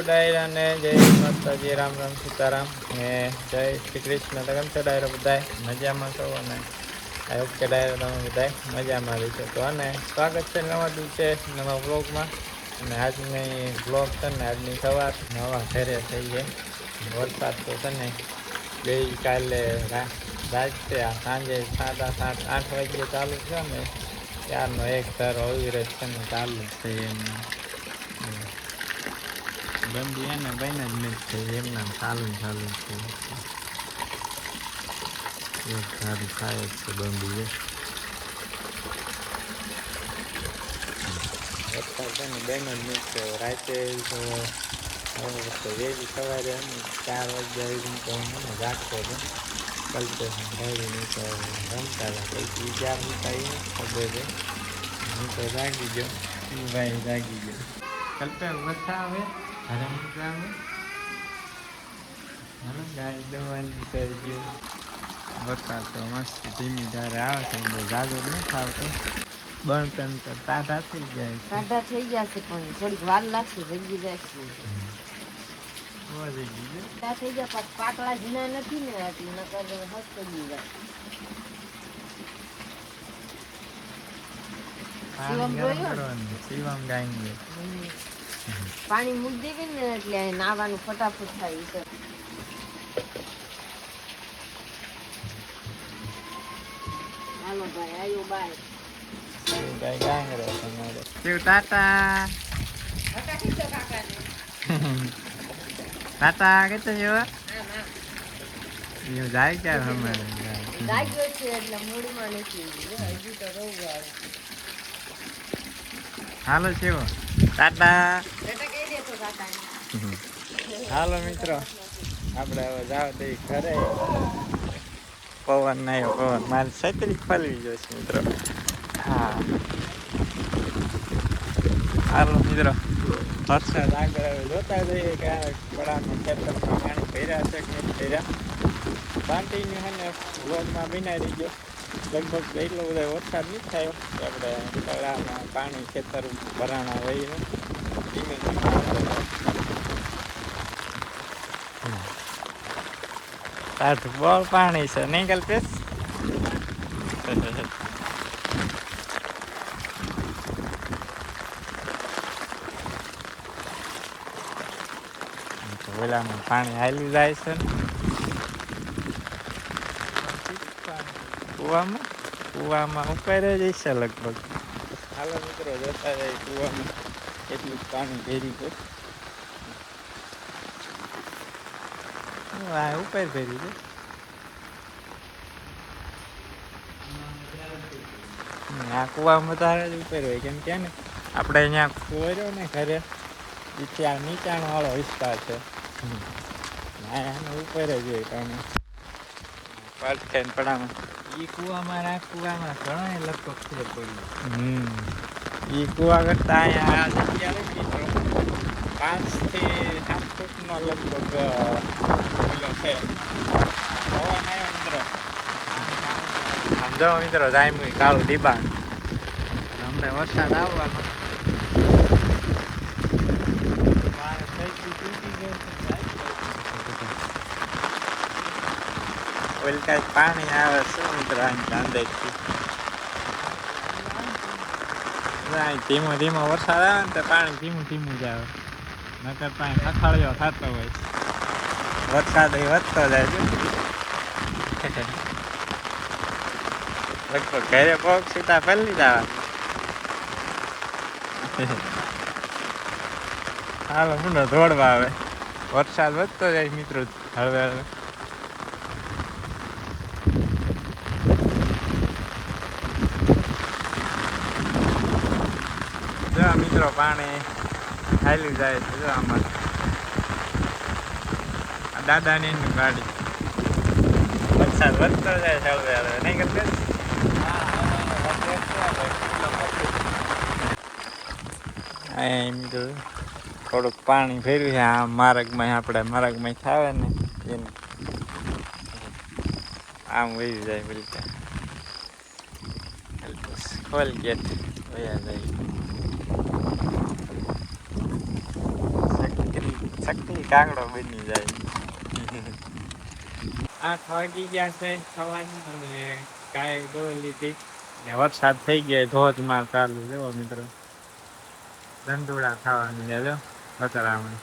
ડાયરા ને જય માતાજી, રામ રામ સીતારામ ને જય શ્રી કૃષ્ણ. તો કેમ છો ડાયરો બધાય મજામાં છો? અને આ વખતે ડાયરો તમે બધાય મજામાં રહીશો. તો અને સ્વાગત છે નવા દિવસે નવા વ્લોગમાં. અને આજની વ્લોગ છે ને આજની સવાર નવા ઘરે થઈ ગઈ. વરસાદ તો છે ને ગઈકાલે રાત્રે સાંજે 7-8 વાગ્યે ચાલુ છે ને ત્યારનો એક ધારો અવિરત છે ને ચાલુ છે. એમને બંધી એને બને જ નથી થઈ, એમના ચાલુ છે. એક ધારું થાય જ છે બંધી. વરસાદ છે ને બેન જ નથી થયો. રાતે તો વહેલી સવારે 4 વાગ્યા તો હું જાગતો હતો. કલ્પેશને રહીને તો રમતા હતા. પછી ક્યાં મૂકા એ ખબર છે. હું તો જાગી ગયો, ભાઈ જાગી ગયો. કલ્પેશ વરસાદ આવે ઘરે મૂકા આવે. હાલો ગાય દવાની કરી ગયો. વરસાદ તો મસ્ત ધીમી ધારે આવે છે. બહુ જાજો નથી આવતો. બળતણ તો ટાઢા થઈ જાય છે. ટાઢા થઈ જશે પણ થોડીક વાર લાગશે, જલ્દી જશે. થઈ જાય પાતળા ઝીણા નથી ને એટલે નકર હસ્ત થઈ જાય. શિવમ ગાય પાણી મૂકી દેવી ને એટલે નાવાનું ફટાફટ થાય છે. હાલો ભાઈ આયો બાય. ગાય ગાંગરો તમારે શિવ ટાટા ટાટા કેતો છો? એવું જાય ક્યારે અમારે જાગ્યો છે એટલે મૂડમાં નથી હજી તો રહું આવે. હાલો શિવ ટાટા. કહી દેતો કાકાને. હાલો મિત્રો આપણે હવે જાવ તો ઘરે. પવન નહીં પવન મારી છત્રી ખોલવી જોઈશે મિત્રો. હા હાલો મિત્રો વરસાદ આગળ હવે જોતા જઈએ કે આ પડામાં ખેતરમાં પાણી ભર્યા છે કે નથી ભર્યા. કન્ટિન્યુ છે ને વ્લોગમાં બનાવી ગયો. લગભગ એટલો બધો વરસાદ નથી થયો કે આપણે પડામાં પાણી ખેતર ભરાણા વહીને ધીમે ધીમે તાઠું બહુ પાણી છે નહીં કલ્પેશ? ઓલામાં પાણી હાલી જાય છે ને કુવામાં ઉપર જ છે લગભગ. હાલો મિત્રો જતા જાય કુવામાં એટલું જ પાણી ભેરી છે. ઉપર ભેરી છે. આ કુવામાં તારે જ ઉપર હોય કેમ કે ને આપણે અહીંયા કુવો રહ્યો ને ઘરે ત્યાં નીચાણ વાળો વિસ્તાર છે. ઉપર જ હોય પાણી પડખે પડામાં. એ કુવામાં આ કુવામાં ઘણા લગભગ ફેર પડ્યું. એ કુવા કરતા અહીંયા આ જગ્યા નથી મિત્રો 5 થી 7 ફૂટનો લગભગ પેલો છે. પવન આવ્યો મિત્રો આમ જો મિત્રો જામ્યું કાળું ડીબાણ. અમને વરસાદ આવવાનો ઓલ કાંઈક પાણી આવે શું મિત્રો અંદાજથી. ધીમો ધીમો વરસાદ આવે ને તો પાણી ધીમું ધીમું જ આવે. નકર પાણી ખખડ્યો થતો હોય. વરસાદ એ વધતો જાય છે. લગભગ ઘરે પગ સીધા પલ્લી જવા. હાલો મુંડો દોડવા આવે. વરસાદ વધતો જાય મિત્રો હળવે હળવે. જો મિત્રો પાણી હાલ્યું જાય છે. જો આમાં દાદાની ગાડી. વરસાદ વધતો જાય છે હળવે હળવે નહીં કરતે. મિત્રો થોડુંક પાણી ભર્યું છે આ માર્ગમાં. આપણે માર્ગમાં આવે ને એને આમ વહી જાય બોલી ખોલ ગેટ વયા જાય. કાંકડો બની જાય. 8 વાગી ગયા છે સવારના અને કાંઈ દોઈ લીધી ને વરસાદ થઈ ગયો ધોધમાર ચાલુ. જો મિત્રો ધંધુડા ખાવાની જો કચરામાં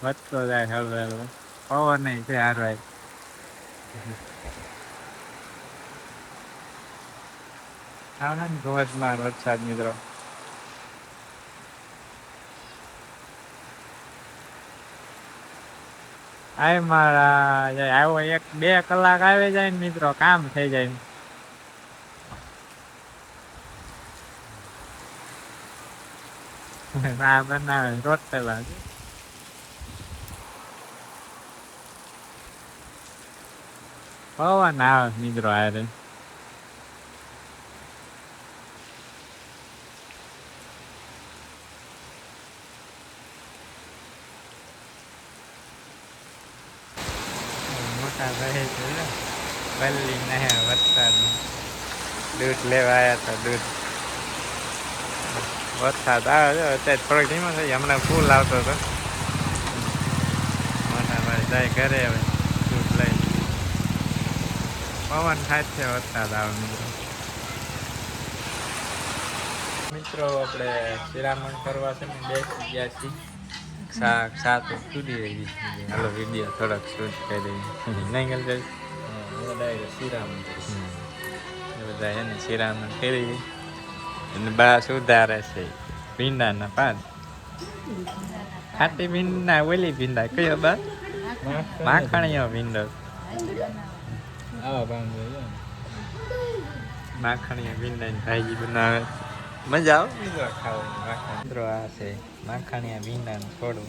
વધતો જાય હળવે હળવે. પવન નહીં છે હારવાય. આવે ને ધોધમાર વરસાદ મિત્રો. આય મારા આવ્યો 1-2 કલાક આવી જાય ને મિત્રો કામ થઈ જાય. આ બનાવે રોટલા પવન આવે મિત્રો આરે. મોટા રહે છે બલ્લી નહે વરસાદ દૂધ લેવા આવ્યા હતા. દૂધ વરસાદ આવે છે અત્યારે થોડોક ધીમો થઈ. હમણાં ફૂલ આવતો હતો. મોટા ભાઈ જાય ઘરે હવે દૂધ લઈ. પવન થાય છે વરસાદ આવે મિત્રો. મિત્રો આપણે શિરામણ કરવા છે ને બેસી ગયા છીએ. શાક સાત સુધી રહી ગઈ. હાલો વિડીયો થોડોક શૂટ કરી દઈએ. નહીં ગઈ શિરામણ બધા એને શિરામણ કરી અને બા સુધારે છે ભીંડાના પાન. ખાટી ભીંડા ઓલી ભીંડા કયો બા? માખણીયો ભીંડો. માખણીયા ભીંડાની ભાજી બનાવે. મજા આવે મિત્રો ખાવાની. મિત્રો આ છે માખણીયા ભીંડાનું થોડું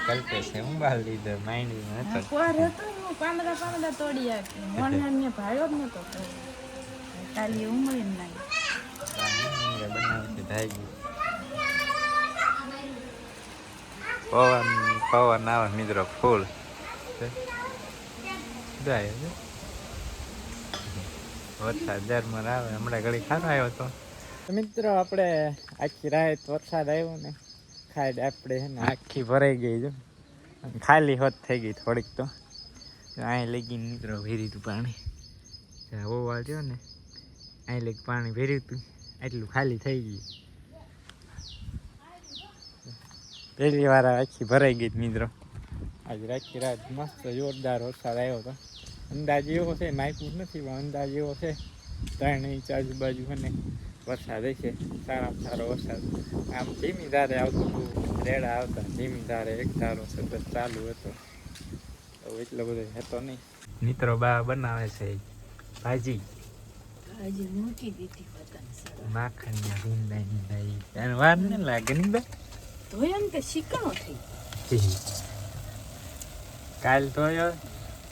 કલ્પે છે. હું બાલ લીધો માંડવીમાં હતો. પાંદડા તોડી આપી મોણને ભાડ્યો જ નતો કાલી ઉમરી નાખી બનાવે છે ભાજી. પવન આવે મિત્રો ફૂલ જાય છે. વરસાદ ઝરમર આવે. હમણાં ઘડી ખાતો આવ્યો હતો મિત્રો. આપણે આખી રાત વરસાદ આવ્યો ને ખાઈ આપણે છે ને આખી ભરાઈ ગઈ. જો ખાલી હોત થઈ ગઈ થોડીક. તો અહીં લગી મિત્રો ભેર્યું હતું પાણી. ઓવા જો ને અહીં લગી પાણી ભેર્યું હતું એટલું ખાલી થઈ ગયું. પહેલી વાર આખી ભરાઈ ગઈ મિત્રો. આજે આખી રાત મસ્ત જોરદાર વરસાદ આવ્યો હતો. અંદાજ એવો છે માયકું નથી પણ અંદાજ એવો છે 3 ઇંચ આજુબાજુ અને વરસાદ હશે. સારામાં સારો વરસાદ. આમ ધીમી ધારે આવતું હતું. રેડા આવતા ધીમી ધારે એક ધારો સતત ચાલુ હતો. એટલો બધો હતો નહીં. મિત્રો બા બનાવે છે ભાજી. મૂકી દીધી માખણિયા ભીંડાની ભાઈ. એને વાર ન લાગે નહીં બા? ધોયો ને કે શીકણો થઈ. કાલ ધોયો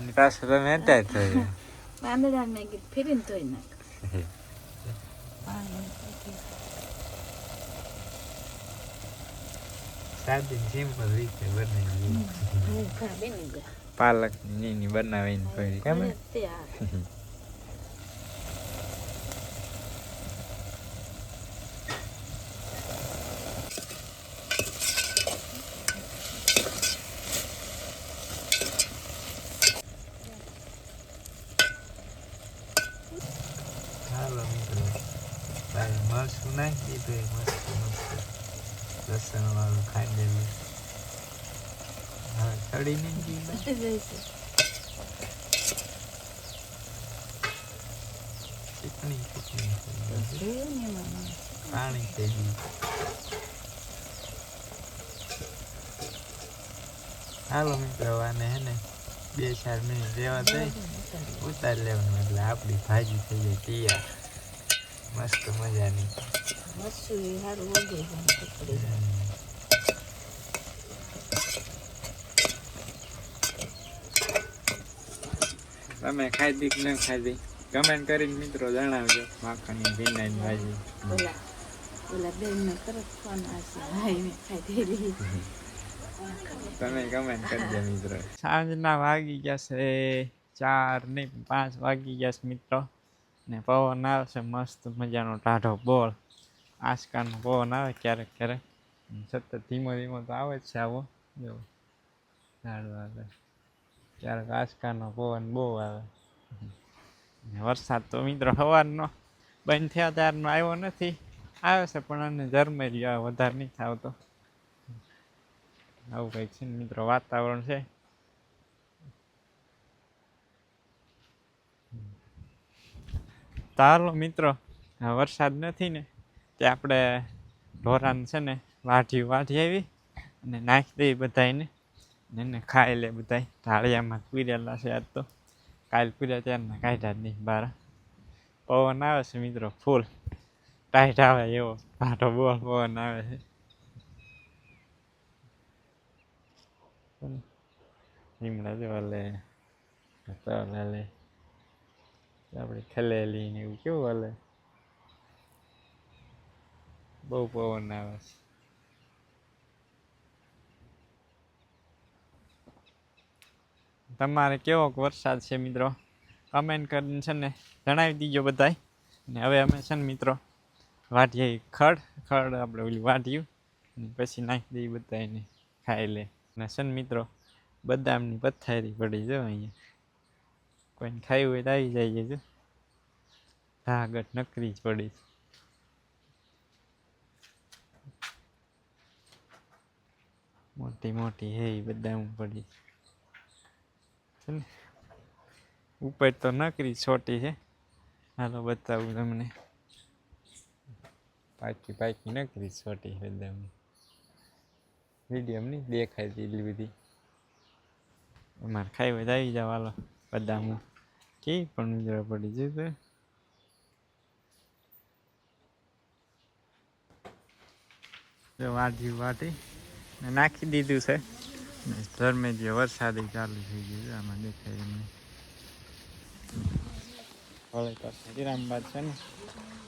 ને પાછો તમે અત્યારે ધોયો. પાંદડા મેં ફેરીને ધોઈ નાખ. સાદી સિમ્પલ રીતે બનાવી. પાલક ની બનાવીને ફરી ખબર. હાલો મિત્રો ભાઈ મરચું નાખી દીધું. મસ્ત મસ્ત લસણ વાળું ખાંડેલું. હા ચડી નહીં ચીકણી પાણી થઈ ગયું. હાલો મિત્રો આને હે ને 2-4 મિનિટ રહેવા દઈ ઉતારી લેવાનું એટલે આપણી ભાજી થઈ જાય તૈયાર. મસ્ત મજાની. તમે ખાધી કે ન ખાધી કમેન્ટ કરીને મિત્રો જણાવજો. માખણી ભીંડાની ભાજી. તમે કમેન્ટ કરજો મિત્રો. સાંજના વાગી ગયા છે 4 નહીં 5 વાગી ગયા છે મિત્રો. ને પવન આવે છે મસ્ત મજાનો ટાઢો બોળ. આસકાનો પવન આવે ક્યારેક ક્યારેક. સતત ધીમો ધીમો તો આવે જ છે આવો. જો સારું આવે ક્યારેક આસકાનો પવન બહુ આવે. વરસાદ તો મિત્રો સવારનો બંધ થયા ત્યારનો આવ્યો નથી, આવે છે પણ આને ઝરમરી આવે, વધારે નહીં આવતો. આવું કંઈક છે ને મિત્રો વાતાવરણ છે. ચાલો મિત્રો, વરસાદ નથી ને તે આપણે ઢોરાને છે ને વાઢી આવી અને નાખી દઈએ બધાને, એને ખાઈ લે બધા. ઢાળિયામાં પીરેલા છે આજ તો, કાલ પીર્યા ત્યારના કાઢ્યા જ નહીં બહાર. પવન આવે છે મિત્રો ફૂલ ટાઈટ આવે એવો ભાટો બોલ પવન આવે છે. લીમડા જોવા લે લે આપણી ખલેલી ને એવું કેવું હાલે, બહુ પવન આવે છે. તમારે કેવો વરસાદ છે મિત્રો કમેન્ટ કરીને છે ને જણાવી દીજો બધાય. ને હવે અમે છે ને મિત્રો વાટીએ ખડ આપણે ઓલી વાટ્યું પછી નાખી દઈએ બધાને ખાઈ લે. ને છે ને મિત્રો બદામની પથારી પડી જો અહીંયા, કોઈને ખાઈ હોય તો આવી જાય જો, ધાગટ નકરી જ પડી. મોટી મોટી હે બદામ પડી છે ને, ઉપર તો નકરી છોટી છે. હાલો બતાવું તમને, પાકી નકરી છોટી બદામ. વિડીયો નહીં દેખાય એટલી બધી. અમારે ખાઈ હોય તો આવી જાવ હાલો. બદામ કે પણ મિત્રો પડી જશે. વાટી નાખી દીધું છે. ધર્મે જે વરસાદ ચાલુ થઈ ગયું આમાં દેખાય એમને. હવે પાસે વિરામબાદ છે ને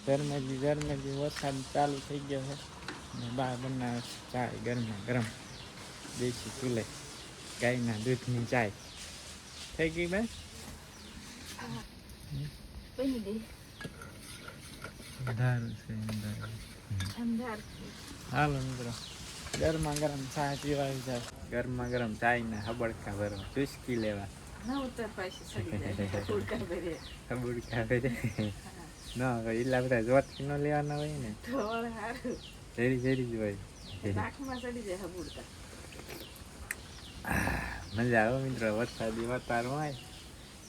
ધર્મેજી વરસાદ ચાલુ થઈ ગયો છે ને બહાર બનાવે ચાય ગરમા ગરમ દેશી ચૂલે ગાયના દૂધની ચાય થઈ ગઈ ભાઈ. હાલો મિત્રો ગરમા ગરમ ચા પીવાય જાય, ગરમા ગરમ ચાય ને હબડકા ભરવા ચુસ્કી લેવા. ના એટલા બધા જોતકી ન લેવાના હોય ને, ઝેરી જ હોય. મજા આવે મિત્રો, વરસાદી વાતાવરણ હોય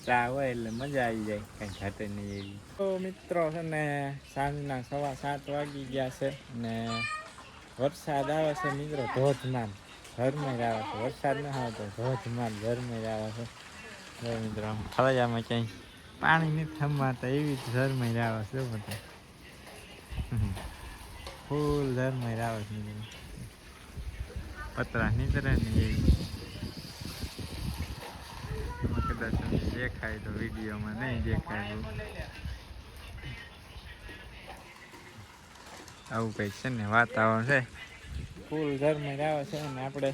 ચા હોય એટલે મજા આવી જાય, કઈ ઘાટે નહીં એવી. તો મિત્રો છે ને સાંજના 7:15 વાગી ગયા છે ને વરસાદ આવે છે મિત્રો ધોધમાર ઝરમર આવે છે. વરસાદ ન આવતો ધોધમાર ઝરમર આવે છે. મિત્રો ફળિયામાં ક્યાંય પાણી નથી થમાતા એવી ઝરમર આવે છે બધા, ફૂલ ઝરમર આવે છે મિત્રો. પતરા નીતરે ને એવી કદાચ દેખાય તો વિડીયોમાં નહીં દેખાય. આવું કંઈક છે ને વાતાવરણ છે, ફૂલ ઝરમર આવે છે. અને આપણે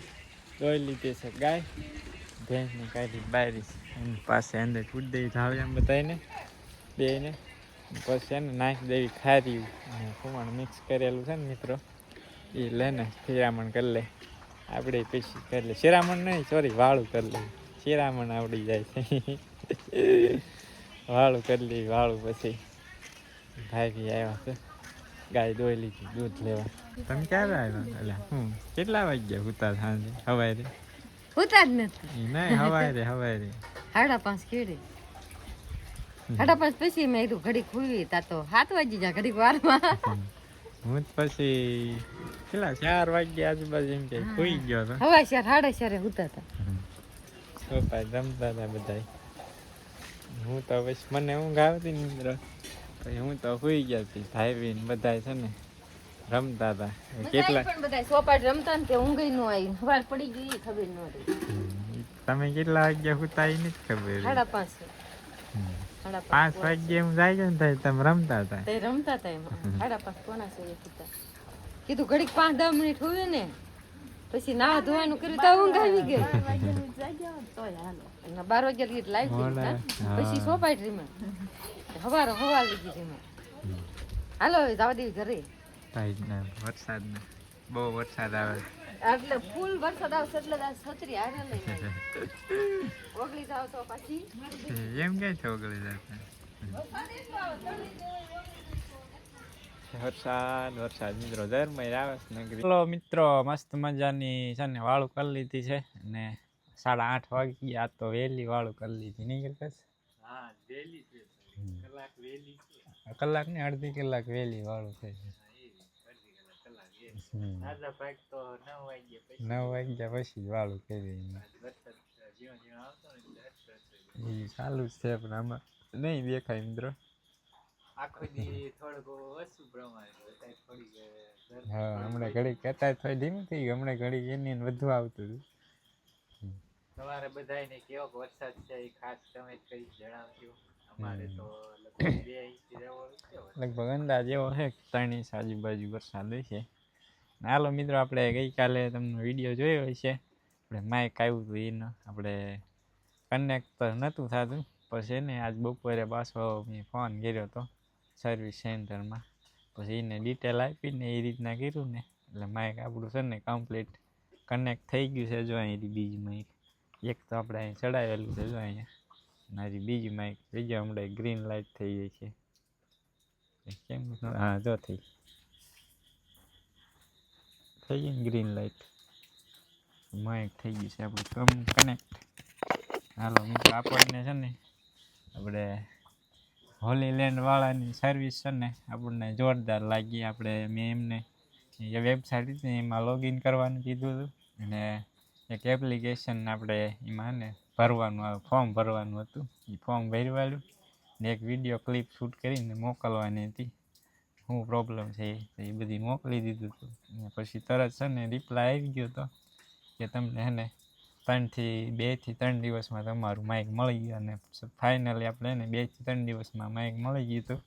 જોઈ લીધી છે ગાય, ભેંસને કાઢી બારી એની પાસે અંદર ફૂટ દઈ ધાવે એમ બધાને બેને, પછી એને નાખી દેવી ખારી અને ખુમાણ મિક્સ કરેલું છે ને મિત્રો એ લઈને શિરામણ કરી લે. આપણે પછી કરી લે શિરામણ નહીં, સોરી વાળું કરી લે. શિરામણ આવડી જાય છે, વાળું કરી લે. વાળું પછી ભાઈ આવ્યા છે ગાય દોઈ લીધી દૂધ લેવા. તમે ક્યારે આવ્યા? એટલે હું કેટલા વાગ્યા ઉતાર સાંજે હવારે? ઉતાર નથી નહીં હવારે 5:30 કેડે 5:30 પછી મેં કીધું ઘડીક ખુલ્લી તા તો 7 વાગી જાય ઘડીક વારમાં. હું પછી કેટલા 4 વાગ્યા આજુબાજુ એમ કે સુઈ ગયો હતો. હવા 4:30 ઉતા હતા. સોફા રમતા હતા બધા. હું તો પછી મને ઊંઘ આવતી ને મિત્રો, પછી હું તો સુઈ ગયા હતી. ભાઈ ને બધા છે ને રમતા હતા. કેટલા પણ બધા સોપાટ રમતા ને તે ઊંઘ ન આવી, સવાર પડી ગઈ ખબર ન હતી. તમે કેટલા વાગ્યા સુતા એ નથી ખબર. 5:30 5 વાગ્યા હું જાય ને તમે રમતા હતા. તે રમતા હતા એમાં 5:30 પોણા 6 હતા. કીધું ઘડીક 5-10 મિનિટ હોય ને પછી નાવા ધોવાનું કર્યું તો ઊંઘ આવી ગઈ. 12 વાગ્યા લાવી ગઈ પછી સોપાટ રીમાં હવા લીધી રીમાં. હાલો હવે જવા દેવી ઘરે. વરસાદ બહુ વરસાદ આવે. એટલે ફૂલ વરસાદ આવશે એટલે જ આ છત્રી હારે લઈને આવી. ઓગળી જાવ તો પછી એમ ક્યાં છે ઓગળી જતા વરસાદ મિત્રો ઝરમર આવે છે. ચલો મિત્રો મસ્ત મજાની છે ને વાળું કરી લીધી છે અને 8:30 વાગી ગયા તો વહેલી વાળું કરી લીધી નહીં કરતા કલાક ને અડધી કલાક વહેલી વાળું થઈ છે. 9 વાગ્યા પછી વાળું કરી ચાલુ જ છે પણ આમાં નહીં દેખાય મિત્રો. હા હમણાં ઘડીક અત્યારે થોડી ધીમી થઈ ગઈ હમણાં ઘડીક એની વધુ આવતું હતું. તમારે બધાને કેવો વરસાદ છે એ ખાસ તમે કઈ જણાવજો. અમારે તો લગભગ અંદાજ એવો છે 3 ઇંચ આજુબાજુ વરસાદ છે. હાલો મિત્રો આપણે ગઈકાલે તમને વિડીયો જોયો હશે આપણે માઇક આવ્યું હતું એનો આપણે કનેક્ટ તો નહોતું થતું પછી એને આજ બપોરે પાછો મેં ફોન કર્યો હતો સર્વિસ સેન્ટરમાં પછી એને ડિટેલ આપીને એ રીતના કર્યું ને એટલે માઇક આપણું છે ને કમ્પ્લીટ કનેક્ટ થઈ ગયું છે. જો અહીંથી બીજી માઇક એક તો આપણે અહીં ચડાવેલું છે જો અહીંયા મારી બીજી માઇક બીજી હમણાં ગ્રીન લાઇટ થઈ ગઈ છે કેમ હા જો થઈ ગઈ ને ગ્રીન લાઇટ માઇક થઈ ગઈ છે આપણું કનેક્ટ. હાલો મિત્રો આપણને છે ને આપણે હોલીલેન્ડ વાળાની સર્વિસ છે ને આપણને જોરદાર લાગી. આપણે મેં એમને એ વેબસાઇટ હતી એમાં લોગિન કરવાનું કીધું હતું અને એક એપ્લિકેશન આપણે એમાં ને ભરવાનું ફોર્મ ભરવાનું હતું એ ફોર્મ ભરવાયું ને એક વિડીયો ક્લિપ શૂટ કરીને મોકલવાની હતી. શું પ્રોબ્લેમ છે એ બધી મોકલી દીધું હતું અને પછી તરત છે ને રિપ્લાય આવી ગયો હતો કે તમને હે ને 2 થી 3 દિવસમાં તમારું માઇક મળી ગયું અને ફાઇનલી આપણે એને 2 થી 3 દિવસમાં માઇક મળી ગયું હતું.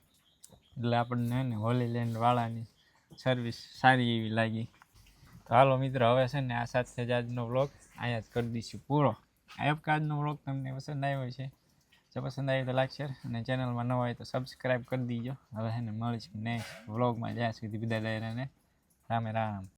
એટલે આપણને ને હોલીલેન્ડ વાળાની સર્વિસ સારી એવી લાગી. તો હાલો મિત્રો હવે છે ને આ સાથે જ આજનો વ્લોગ અહીંયા જ કરી દઈશું પૂરો. આજનો વ્લોગ તમને પસંદ આવ્યો છે જો પસંદ આવ્યો તો લાઈક શેર અને ચેનલમાં નવા હોય તો સબસ્ક્રાઈબ કરી દીજો. હવે છે ને મળીશું નેક્સ્ટ વ્લોગમાં જ્યાં સુધી બધા ડાયરાને રામે રામ.